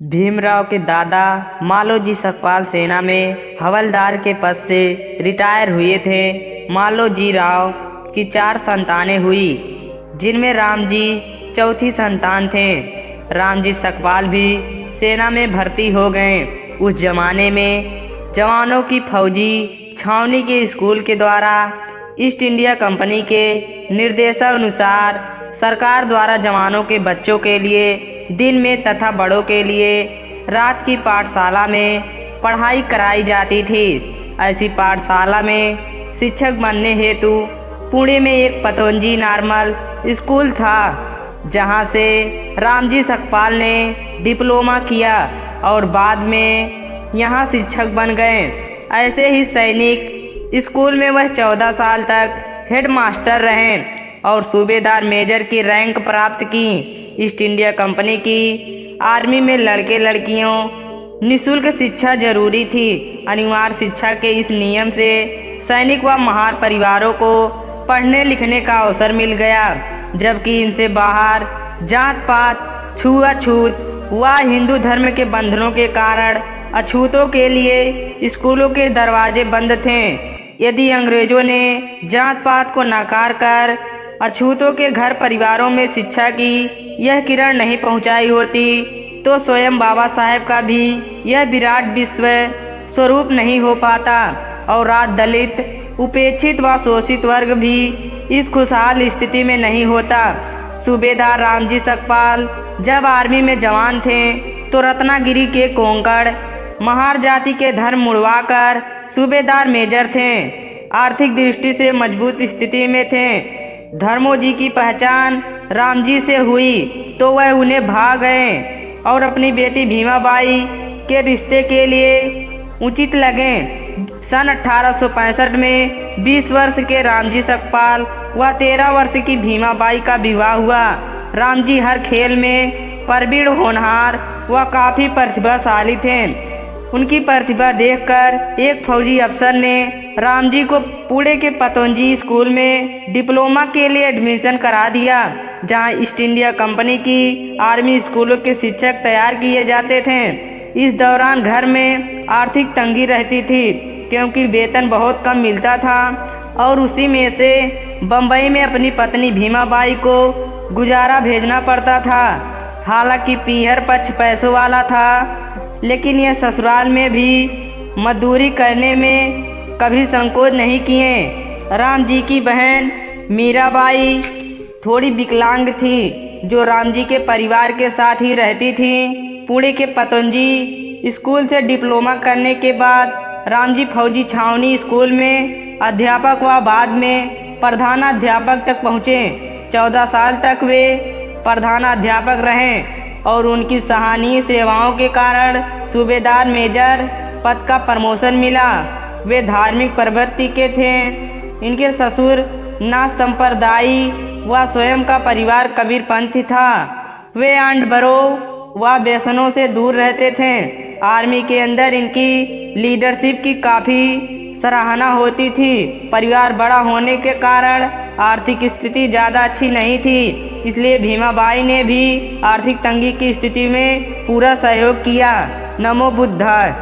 भीमराव के दादा मालोजी सकपाल सेना में हवलदार के पद से रिटायर हुए थे। मालोजी राव की 4 संतानें हुई, जिनमें रामजी चौथी संतान थे। रामजी सकपाल भी सेना में भर्ती हो गए। उस जमाने में जवानों की फौजी छावनी के स्कूल के द्वारा ईस्ट इंडिया कंपनी के निर्देशानुसार सरकार द्वारा जवानों के बच्चों के लिए दिन में तथा बड़ों के लिए रात की पाठशाला में पढ़ाई कराई जाती थी। ऐसी पाठशाला में शिक्षक बनने हेतु पुणे में एक पतंजी नॉर्मल स्कूल था, जहां से रामजी सकपाल ने डिप्लोमा किया और बाद में यहां शिक्षक बन गए। ऐसे ही सैनिक स्कूल में वह 14 साल तक हेडमास्टर रहे और सूबेदार मेजर की रैंक प्राप्त की। ईस्ट इंडिया कंपनी की आर्मी में लड़के लड़कियों निःशुल्क शिक्षा जरूरी थी। अनिवार्य शिक्षा के इस नियम से सैनिक व महार परिवारों को पढ़ने लिखने का अवसर मिल गया, जबकि इनसे बाहर जात पात, छुआछूत व हिंदू धर्म के बंधनों के कारण अछूतों के लिए स्कूलों के दरवाजे बंद थे। यदि अंग्रेजों ने जात पात को नकार कर अछूतों के घर परिवारों में शिक्षा की यह किरण नहीं पहुंचाई होती, तो स्वयं बाबा साहेब का भी यह विराट विश्व स्वरूप नहीं हो पाता और आज दलित, उपेक्षित व शोषित वर्ग भी इस खुशहाल स्थिति में नहीं होता। सूबेदार रामजी सकपाल जब आर्मी में जवान थे तो रत्नागिरी के कोंकण महार जाति के धर्म मुड़वाकर सूबेदार मेजर थे। आर्थिक दृष्टि से मजबूत स्थिति में थे। धर्मोजी की पहचान रामजी से हुई तो वह उन्हें भाग गए और अपनी बेटी भीमाबाई के रिश्ते के लिए उचित लगे। सन 1865 में 20 वर्ष के रामजी सकपाल व 13 वर्ष की भीमाबाई का विवाह हुआ। रामजी हर खेल में प्रवीण, होनहार व काफ़ी प्रतिभाशाली थे। उनकी प्रतिभा देखकर एक फौजी अफसर ने रामजी को पुणे के पतंजी स्कूल में डिप्लोमा के लिए एडमिशन करा दिया, जहां ईस्ट इंडिया कंपनी की आर्मी स्कूलों के शिक्षक तैयार किए जाते थे। इस दौरान घर में आर्थिक तंगी रहती थी, क्योंकि वेतन बहुत कम मिलता था और उसी में से बम्बई में अपनी पत्नी भीमाबाई को गुजारा भेजना पड़ता था। हालांकि पीहर पक्ष पैसों वाला था, लेकिन यह ससुराल में भी मजदूरी करने में कभी संकोच नहीं किए। राम जी की बहन मीराबाई थोड़ी विकलांग थी, जो राम जी के परिवार के साथ ही रहती थी। पुणे के पतंजी स्कूल से डिप्लोमा करने के बाद रामजी फौजी छावनी स्कूल में अध्यापक व बाद में प्रधानाध्यापक तक पहुँचे। 14 साल तक वे प्रधानाध्यापक रहे और उनकी सराहनीय सेवाओं के कारण सूबेदार मेजर पद का प्रमोशन मिला। वे धार्मिक प्रवृत्ति के थे। इनके ससुर नाथ संप्रदायी व स्वयं का परिवार कबीरपंथी था। वे अंडबरों व व्यसनों से दूर रहते थे। आर्मी के अंदर इनकी लीडरशिप की काफ़ी सराहना होती थी। परिवार बड़ा होने के कारण आर्थिक स्थिति ज़्यादा अच्छी नहीं थी, इसलिए भीमाबाई ने भी आर्थिक तंगी की स्थिति में पूरा सहयोग किया। नमो बुद्धाय।